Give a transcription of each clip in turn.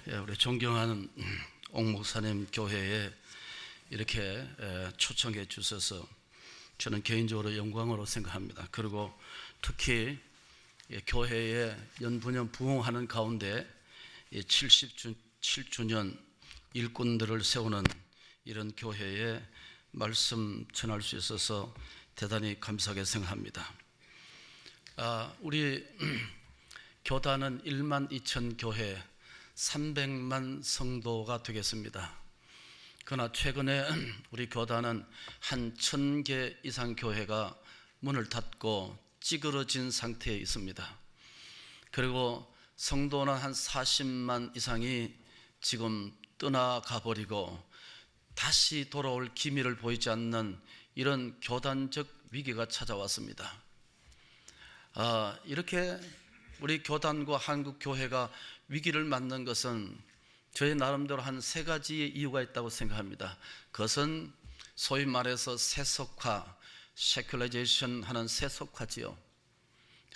우리 존경하는 옥 목사님 교회에 이렇게 초청해 주셔서 저는 개인적으로 영광으로 생각합니다. 그리고 특히 교회에 연분연 부흥하는 가운데 77주년 일꾼들을 세우는 이런 교회에 말씀 전할 수 있어서 대단히 감사하게 생각합니다. 우리 교단은 1만 2천 교회 300만 성도가 되겠습니다. 그러나 최근에 우리 교단은 한 1000개 이상 교회가 문을 닫고 찌그러진 상태에 있습니다. 그리고 성도는 한 40만 이상이 지금 떠나가 버리고 다시 돌아올 기미를 보이지 않는 이런 교단적 위기가 찾아왔습니다. 이렇게 우리 교단과 한국 교회가 위기를 맞는 것은 저희 나름대로 한 3가지의 이유가 있다고 생각합니다. 그것은 소위 말해서 세속화, 세큘라이제이션 하는 세속화지요.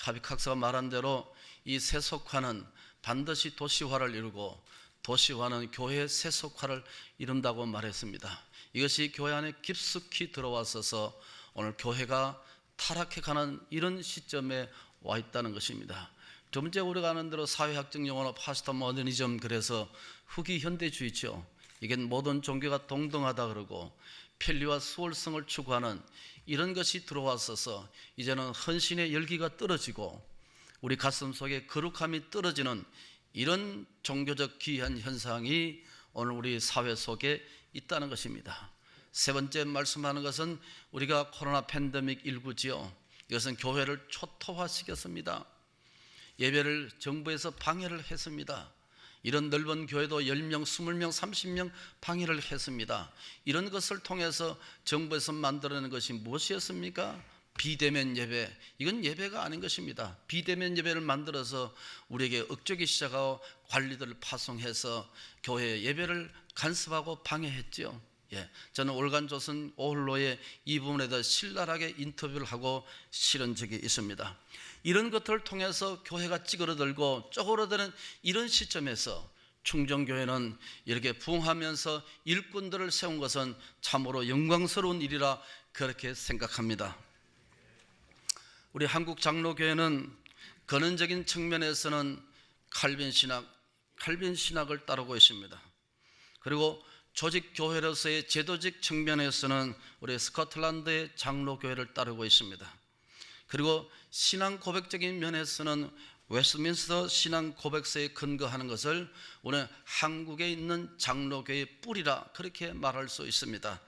하비캅스가 말한 대로 이 세속화는 반드시 도시화를 이루고 도시화는 교회의 세속화를 이룬다고 말했습니다. 이것이 교회 안에 깊숙이 들어왔어서 오늘 교회가 타락해가는 이런 시점에 와 있다는 것입니다. 두 번째, 우리가 아는 대로 사회학적 용어로 파스트 모더니즘, 그래서 후기 현대주의죠. 이게 모든 종교가 동등하다 그러고 편리와 수월성을 추구하는 이런 것이 들어왔어서 이제는 헌신의 열기가 떨어지고 우리 가슴 속에 거룩함이 떨어지는 이런 종교적 기이한 현상이 오늘 우리 사회 속에 있다는 것입니다. 세 번째 말씀하는 것은 우리가 코로나 팬데믹 19지요. 이것은 교회를 초토화시켰습니다. 예배를 정부에서 방해를 했습니다. 이런 넓은 교회도 10명, 20명, 30명 방해를 했습니다. 이런 것을 통해서 정부에서 만들어낸 것이 무엇이었습니까? 비대면 예배. 이건 예배가 아닌 것입니다. 비대면 예배를 만들어서 우리에게 억제기 시작하고 관리들을 파송해서 교회 예배를 간섭하고 방해했죠. 저는 올간조선 오홀로에 이 부분에 대해 신랄하게 인터뷰를 하고 실은 적이 있습니다. 이런 것들을 통해서 교회가 찌그러들고 쪼그러드는 이런 시점에서 충정교회는 이렇게 부흥하면서 일꾼들을 세운 것은 참으로 영광스러운 일이라 그렇게 생각합니다. 우리 한국 장로교회는 근원적인 측면에서는 칼빈 신학을 따르고 있습니다. 그리고 조직교회로서의 제도적 측면에서는 우리 스코틀랜드의 장로교회를 따르고 있습니다. 그리고 신앙 고백적인 면에서는 웨스트민스터 신앙 고백서에 근거하는 것을 오늘 한국에 있는 장로교회의 뿌리라 그렇게 말할 수 있습니다.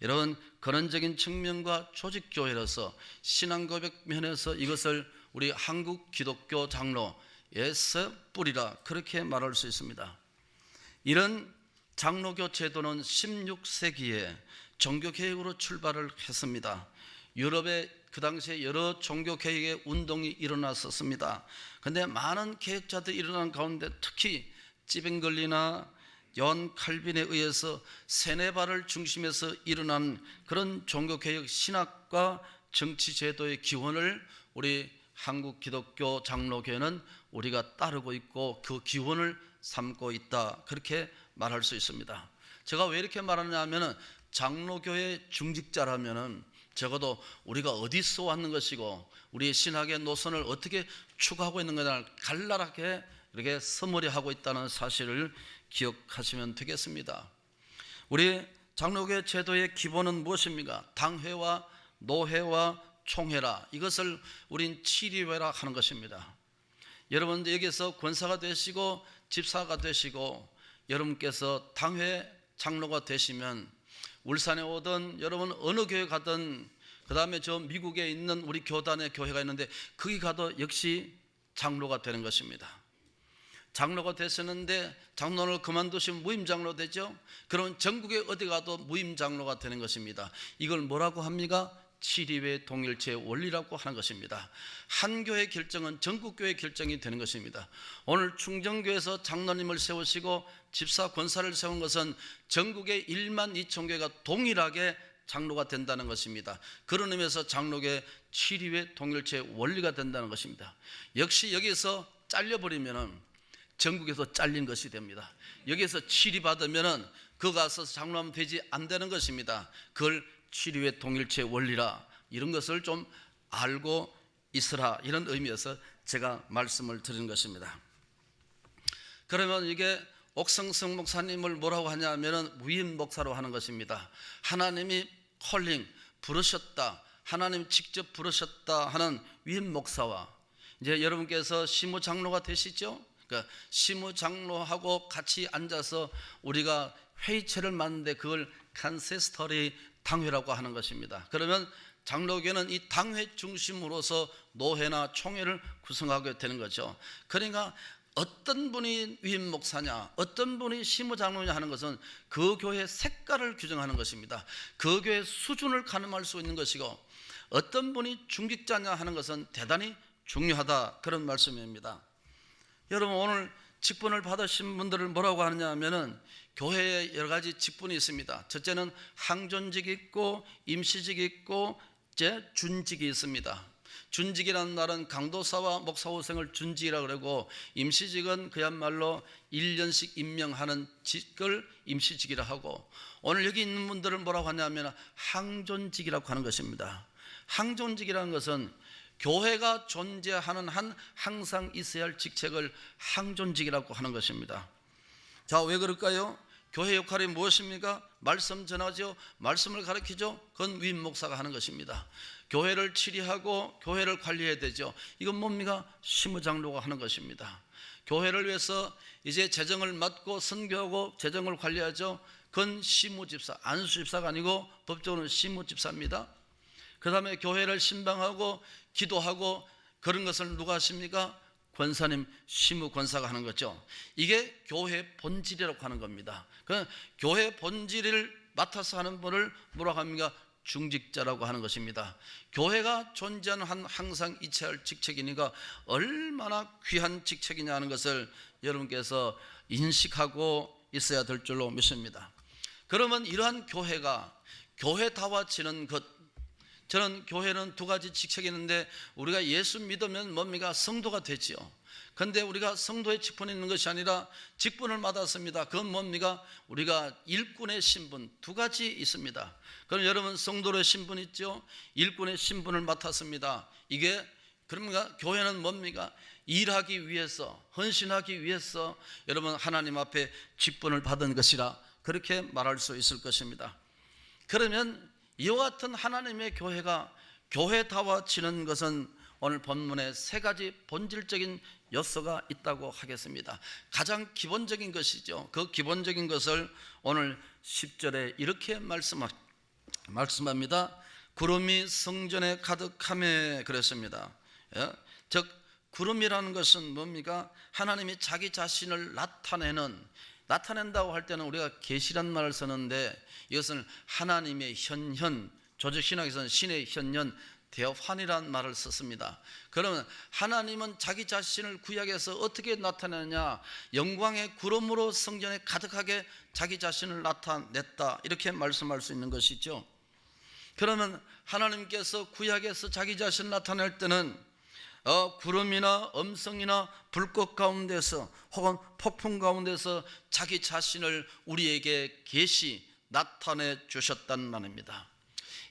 여러분, 근원적인 측면과 조직교회로서 신앙 고백 면에서 이것을 우리 한국 기독교 장로에서 뿌리라 그렇게 말할 수 있습니다. 이런 장로교 제도는 16세기에 종교개혁으로 출발을 했습니다. 유럽에 그 당시에 여러 종교개혁의 운동이 일어났었습니다. 그런데 많은 개혁자들이 일어난 가운데 특히 찌뱅글리나 요한 칼빈에 의해서 세네바를 중심해서 일어난 그런 종교개혁 신학과 정치제도의 기원을 우리 한국 기독교 장로교회는 우리가 따르고 있고 그 기원을 삼고 있다 그렇게 말할 수 있습니다. 제가 왜 이렇게 말하냐 하면은 장로교회 중직자라면은 적어도 우리가 어디서 왔는 것이고 우리의 신학의 노선을 어떻게 추구하고 있는 것을 간략하게 이렇게 서머리하고 있다는 사실을 기억하시면 되겠습니다. 우리 장로교회 제도의 기본은 무엇입니까? 당회와 노회와 총회라. 이것을 우린 치리회라 하는 것입니다. 여러분 여기서 권사가 되시고 집사가 되시고 여러분께서 당회 장로가 되시면 울산에 오든 여러분 어느 교회 가든 그 다음에 저 미국에 있는 우리 교단의 교회가 있는데 거기 가도 역시 장로가 되는 것입니다. 장로가 되셨는데 장로를 그만두시면 무임장로 되죠. 그럼 전국에 어디 가도 무임장로가 되는 것입니다. 이걸 뭐라고 합니까? 치리회 동일체의 원리라고 하는 것입니다. 한 교회 결정은 전국 교회 결정이 되는 것입니다. 오늘 충정교회에서 장로님을 세우시고 집사 권사를 세운 것은 전국의 1만 2천 교회가 동일하게 장로가 된다는 것입니다. 그런 의미에서 장로교회 치리회 동일체의 원리가 된다는 것입니다. 역시 여기서 잘려버리면은 전국에서 잘린 것이 됩니다. 여기에서 치료받으면은 그 가서 장로하면 되지 안 되는 것입니다. 그걸 치료의 동일체 원리라, 이런 것을 좀 알고 있으라, 이런 의미에서 제가 말씀을 드린 것입니다. 그러면 이게 옥성성 목사님을 뭐라고 하냐면은 위임 목사로 하는 것입니다. 하나님이 컬링, 부르셨다, 하나님 직접 부르셨다 하는 위임 목사와, 이제 여러분께서 시무 장로가 되시죠? 그러니까 시무 장로하고 같이 앉아서 우리가 회의체를 만드는데 그걸 간세스터리 당회라고 하는 것입니다. 그러면 장로교는 이 당회 중심으로서 노회나 총회를 구성하게 되는 거죠. 그러니까 어떤 분이 위임 목사냐, 어떤 분이 시무 장로냐 하는 것은 그 교회의 색깔을 규정하는 것입니다. 그 교회의 수준을 가늠할 수 있는 것이고, 어떤 분이 중직자냐 하는 것은 대단히 중요하다, 그런 말씀입니다. 여러분, 오늘 직분을 받으신 분들을 뭐라고 하느냐 하면은 교회에 여러 가지 직분이 있습니다. 첫째는 항존직이 있고 임시직이 있고 이제 준직이 있습니다. 준직이라는 말은 강도사와 목사후생을 준직이라고 그러고, 임시직은 그야말로 1년씩 임명하는 직을 임시직이라 하고, 오늘 여기 있는 분들을 뭐라고 하냐면 항존직이라고 하는 것입니다. 항존직이라는 것은 교회가 존재하는 한 항상 있어야 할 직책을 항존직이라고 하는 것입니다. 자, 왜 그럴까요? 교회 역할이 무엇입니까? 말씀 전하죠. 말씀을 가르치죠. 그건 위임 목사가 하는 것입니다. 교회를 치리하고 교회를 관리해야 되죠. 이건 뭡니까? 시무장로가 하는 것입니다. 교회를 위해서 이제 재정을 맡고 선교하고 재정을 관리하죠. 그건 시무집사, 안수집사가 아니고 법적으로는 시무집사입니다. 그 다음에 교회를 신방하고 기도하고 그런 것을 누가 하십니까? 권사님, 시무 권사가 하는 거죠. 이게 교회 본질이라고 하는 겁니다. 그 교회 본질을 맡아서 하는 분을 뭐라고 합니까? 중직자라고 하는 것입니다. 교회가 존재하는 한 항상 이체할 직책이니까 얼마나 귀한 직책이냐 하는 것을 여러분께서 인식하고 있어야 될 줄로 믿습니다. 그러면 이러한 교회가 교회다워지는 것, 저는 교회는 두 가지 직책이 있는데, 우리가 예수 믿으면 뭡니까? 성도가 되지요. 그런데 우리가 성도의 직분이 있는 것이 아니라 직분을 받았습니다. 그건 뭡니까? 우리가 일꾼의 신분, 두 가지 있습니다. 그럼 여러분, 성도의 신분 있죠? 일꾼의 신분을 맡았습니다. 이게 그러니까 교회는 뭡니까? 일하기 위해서, 헌신하기 위해서 여러분 하나님 앞에 직분을 받은 것이라 그렇게 말할 수 있을 것입니다. 그러면 이와 같은 하나님의 교회가 교회다워지는 것은 오늘 본문에 세 가지 본질적인 요소가 있다고 하겠습니다. 가장 기본적인 것이죠. 그 기본적인 것을 오늘 10절에 이렇게 말씀합니다. 구름이 성전에 가득하매 그랬습니다. 즉 구름이라는 것은 뭡니까? 하나님이 자기 자신을 나타낸다고 할 때는 우리가 계시란 말을 쓰는데, 이것은 하나님의 현현, 조직신학에서는 신의 현현, 대환이라는 말을 썼습니다. 그러면 하나님은 자기 자신을 구약에서 어떻게 나타내냐? 영광의 구름으로 성전에 가득하게 자기 자신을 나타냈다, 이렇게 말씀할 수 있는 것이죠. 그러면 하나님께서 구약에서 자기 자신을 나타낼 때는 구름이나 음성이나 불꽃 가운데서 혹은 폭풍 가운데서 자기 자신을 우리에게 나타내 주셨단 말입니다.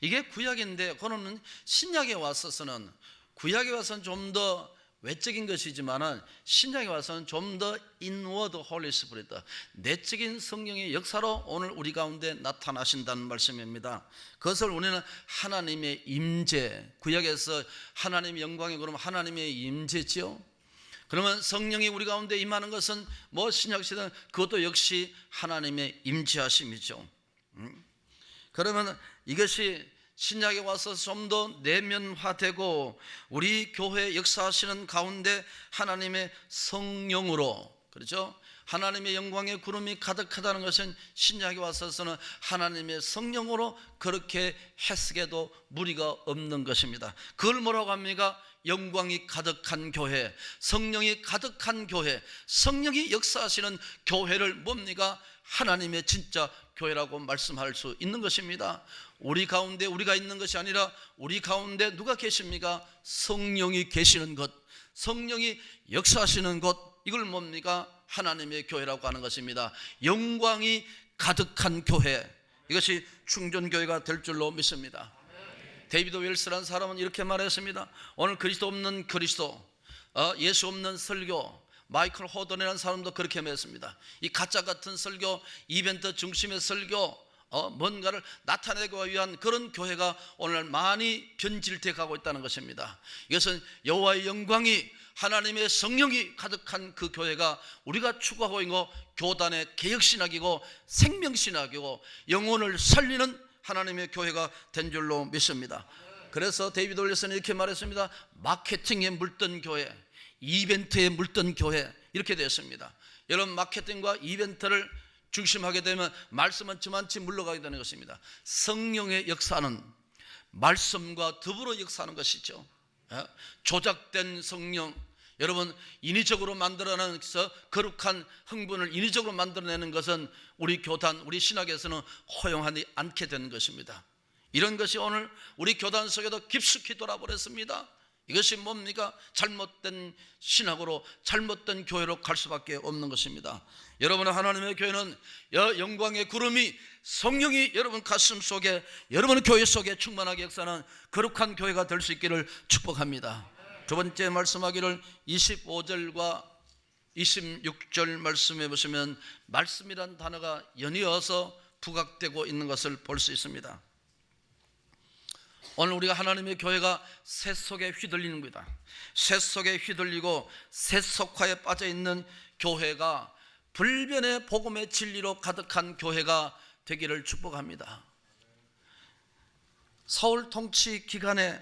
이게 구약인데, 그거는 신약에 와서는 구약에 와서는 좀 더 외적인 것이지만은 신약에 와서는 좀 더 인워드 홀리 스피릿, 내적인 성령의 역사로 오늘 우리 가운데 나타나신다는 말씀입니다. 그것을 우리는 하나님의 임재, 구약에서 하나님의 영광이 그러면 하나님의 임재죠. 그러면 성령이 우리 가운데 임하는 것은 뭐 신약시대는 그것도 역시 하나님의 임재하심이죠. 그러면 이것이 신약에 와서 좀 더 내면화되고 우리 교회 역사하시는 가운데 하나님의 성령으로, 그렇죠? 하나님의 영광의 구름이 가득하다는 것은 신약에 와서는 하나님의 성령으로 그렇게 해석해도 무리가 없는 것입니다. 그걸 뭐라고 합니까? 영광이 가득한 교회, 성령이 가득한 교회, 성령이 역사하시는 교회를 뭡니까? 하나님의 진짜 교회라고 말씀할 수 있는 것입니다. 우리 가운데 우리가 있는 것이 아니라 우리 가운데 누가 계십니까? 성령이 계시는 것, 성령이 역사하시는 것, 이걸 뭡니까? 하나님의 교회라고 하는 것입니다. 영광이 가득한 교회, 이것이 충전교회가 될 줄로 믿습니다. 데이비드 웰스라는 사람은 이렇게 말했습니다. 오늘 그리스도 없는 그리스도, 예수 없는 설교, 마이클 호던이라는 사람도 그렇게 말했습니다. 이 가짜 같은 설교, 이벤트 중심의 설교, 뭔가를 나타내기 위한 그런 교회가 오늘 많이 변질돼 가고 있다는 것입니다. 이것은 여호와의 영광이, 하나님의 성령이 가득한 그 교회가 우리가 추구하고 있는 교단의 개혁신학이고 생명신학이고 영혼을 살리는 하나님의 교회가 된 줄로 믿습니다. 그래서 데이비드 웰스는 이렇게 말했습니다. 마케팅에 물든 교회, 이벤트에 물든 교회, 이렇게 되었습니다. 여러분, 마케팅과 이벤트를 중심하게 되면 말씀은 저만치 물러가게 되는 것입니다. 성령의 역사는 말씀과 더불어 역사하는 것이죠. 조작된 성령, 여러분, 인위적으로 만들어내는 거룩한 흥분을 인위적으로 만들어내는 것은 우리 교단, 우리 신학에서는 허용하지 않게 되는 것입니다. 이런 것이 오늘 우리 교단 속에도 깊숙이 돌아버렸습니다. 이것이 뭡니까? 잘못된 신학으로, 잘못된 교회로 갈 수밖에 없는 것입니다. 여러분의 하나님의 교회는 영광의 구름이, 성령이 여러분 가슴 속에, 여러분의 교회 속에 충만하게 역사하는 거룩한 교회가 될 수 있기를 축복합니다. 두 번째 말씀하기를 25절과 26절 말씀해 보시면 말씀이란 단어가 연이어서 부각되고 있는 것을 볼 수 있습니다. 오늘 우리가 하나님의 교회가 새 속에 휘둘리는 겁니다. 새 속에 휘둘리고 새 속화에 빠져 있는 교회가 불변의 복음의 진리로 가득한 교회가 되기를 축복합니다. 사울 통치 기간에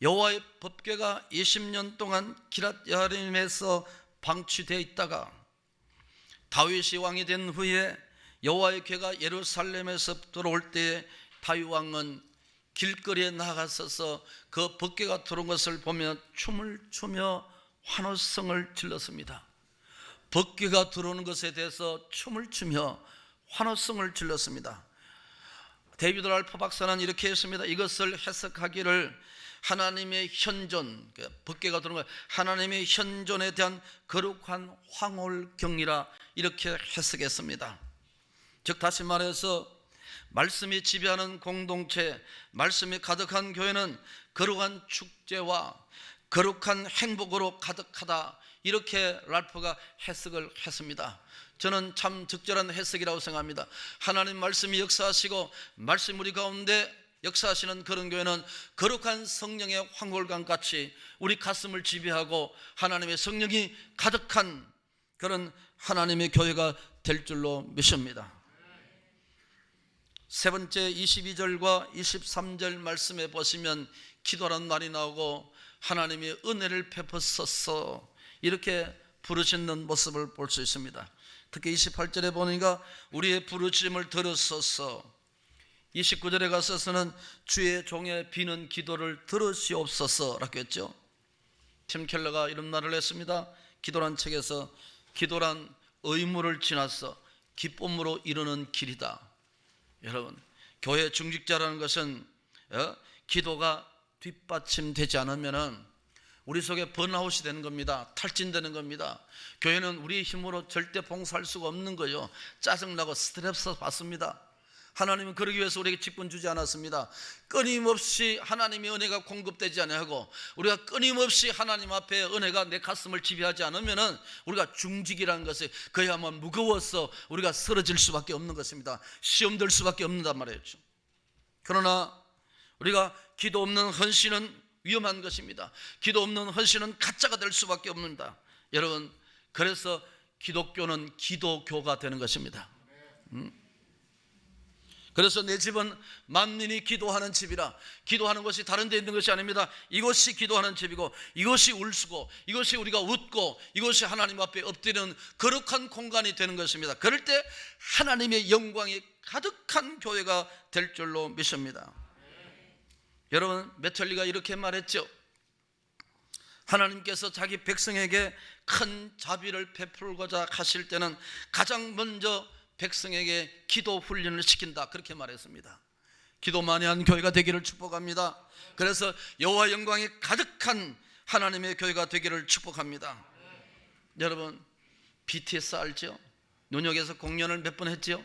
여호와의 법궤가 20년 동안 기럇 여아림에서 방치되어 있다가 다윗이 왕이 된 후에 여호와의 궤가 예루살렘에서 들어올 때에 다윗 왕은 길거리에 나가서서 그 법궤가 들어온 것을 보며 춤을 추며 환호성을 질렀습니다. 법궤가 들어오는 것에 대해서 춤을 추며 환호성을 질렀습니다. 데이비드 랄프 박사는 이렇게 했습니다. 이것을 해석하기를 하나님의 현존, 법궤가 들어온 것, 하나님의 현존에 대한 거룩한 황홀경이라 이렇게 해석했습니다. 즉 다시 말해서 말씀이 지배하는 공동체, 말씀이 가득한 교회는 거룩한 축제와 거룩한 행복으로 가득하다, 이렇게 랄프가 해석을 했습니다. 저는 참 적절한 해석이라고 생각합니다. 하나님 말씀이 역사하시고 말씀 우리 가운데 역사하시는 그런 교회는 거룩한 성령의 황홀강같이 우리 가슴을 지배하고 하나님의 성령이 가득한 그런 하나님의 교회가 될 줄로 믿습니다. 세 번째 22절과 23절 말씀에 보시면 기도라는 말이 나오고 하나님의 은혜를 베푸소서 이렇게 부르시는 모습을 볼 수 있습니다. 특히 28절에 보니까 우리의 부르심을 들으소서, 29절에 가서서는 주의 종의 비는 기도를 들으시옵소서라고 했죠. 팀 켈러가 이런 말을 했습니다. 기도란 책에서 기도란 의무를 지나서 기쁨으로 이루는 길이다. 여러분, 교회 중직자라는 것은 기도가 뒷받침되지 않으면 우리 속에 번아웃이 되는 겁니다. 탈진되는 겁니다. 교회는 우리의 힘으로 절대 봉사할 수가 없는 거죠. 짜증나고 스트레스 받습니다. 하나님은 그러기 위해서 우리에게 직분 주지 않았습니다. 끊임없이 하나님의 은혜가 공급되지 않고 우리가 끊임없이 하나님 앞에 은혜가 내 가슴을 지배하지 않으면 우리가 중직이라는 것이 그야말로 무거워서 우리가 쓰러질 수밖에 없는 것입니다. 시험 들 수밖에 없는단 말이죠. 그러나 우리가 기도 없는 헌신은 위험한 것입니다. 기도 없는 헌신은 가짜가 될 수밖에 없는다. 여러분, 그래서 기독교는 기도교가 되는 것입니다. 그래서 내 집은 만민이 기도하는 집이라. 기도하는 것이 다른 데 있는 것이 아닙니다. 이것이 기도하는 집이고 이것이 울수고 이것이 우리가 웃고 이것이 하나님 앞에 엎드리는 거룩한 공간이 되는 것입니다. 그럴 때 하나님의 영광이 가득한 교회가 될 줄로 믿습니다. 여러분, 메틀리가 이렇게 말했죠. 하나님께서 자기 백성에게 큰 자비를 베풀고자 하실 때는 가장 먼저 백성에게 기도 훈련을 시킨다, 그렇게 말했습니다. 기도 많이 한 교회가 되기를 축복합니다. 그래서 여호와 영광이 가득한 하나님의 교회가 되기를 축복합니다. 여러분 BTS 알죠? 뉴욕에서 공연을 몇 번 했죠?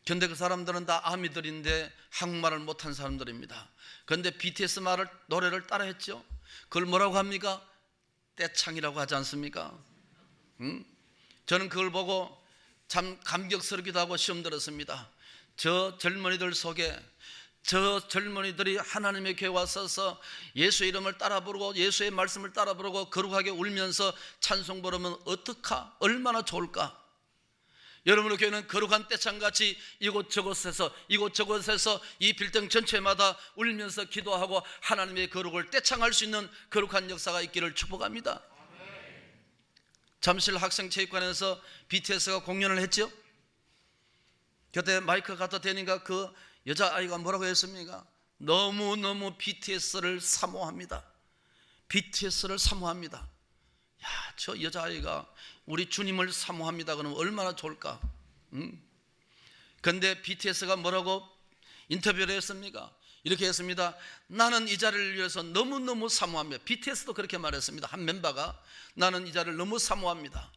그런데 그 사람들은 다 아미들인데 한국말을 못한 사람들입니다. 그런데 BTS 노래를 따라 했죠? 그걸 뭐라고 합니까? 떼창이라고 하지 않습니까? 저는 그걸 보고 참 감격스럽기도 하고 시험 들었습니다. 저 젊은이들 속에 저 젊은이들이 하나님의 교회에 와서서 예수의 이름을 따라 부르고 예수의 말씀을 따라 부르고 거룩하게 울면서 찬송 부르면 어떡하? 얼마나 좋을까? 여러분의 교회는 거룩한 떼창같이 이곳저곳에서 이 빌딩 전체마다 울면서 기도하고 하나님의 거룩을 떼창할 수 있는 거룩한 역사가 있기를 축복합니다. 잠실 학생체육관에서 BTS가 공연을 했죠. 그때 마이크 갖다 대니까 그 여자아이가 뭐라고 했습니까? 너무너무 BTS를 사모합니다. BTS를 사모합니다. 야, 저 여자아이가 우리 주님을 사모합니다 그러면 얼마나 좋을까? 그런데 BTS가 뭐라고 인터뷰를 했습니까? 이렇게 했습니다. 나는 이 자리를 위해서 너무너무 사모합니다. BTS도 그렇게 말했습니다. 한 멤버가 나는 이 자리를 너무 사모합니다.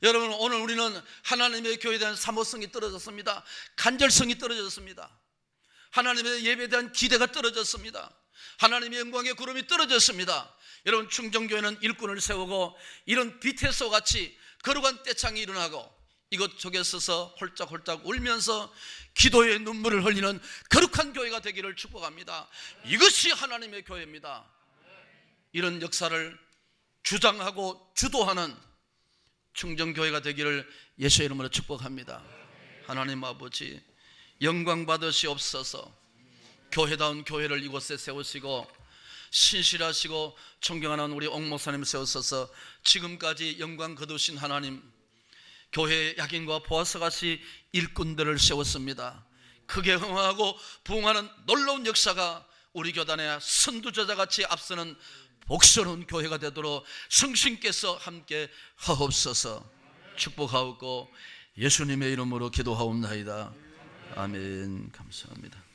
여러분, 오늘 우리는 하나님의 교회에 대한 사모성이 떨어졌습니다. 간절성이 떨어졌습니다. 하나님의 예배에 대한 기대가 떨어졌습니다. 하나님의 영광의 구름이 떨어졌습니다. 여러분, 충정교회는 일꾼을 세우고 이런 BTS와 같이 거룩한 떼창이 일어나고 이것저것 서서 홀짝홀짝 울면서 기도의 눈물을 흘리는 거룩한 교회가 되기를 축복합니다. 이것이 하나님의 교회입니다. 이런 역사를 주장하고 주도하는 충정교회가 되기를 예수의 이름으로 축복합니다. 하나님 아버지, 영광 받으시옵소서. 교회다운 교회를 이곳에 세우시고 신실하시고 존경하는 우리 옥 목사님 세우셔서 지금까지 영광 거두신 하나님, 교회의 약인과 보아서같이 일꾼들을 세웠습니다. 크게 흥하고 부흥하는 놀라운 역사가 우리 교단의 선두저자같이 앞서는 복스러운 교회가 되도록 성신께서 함께 하옵소서. 축복하옵고 예수님의 이름으로 기도하옵나이다. 아멘. 감사합니다.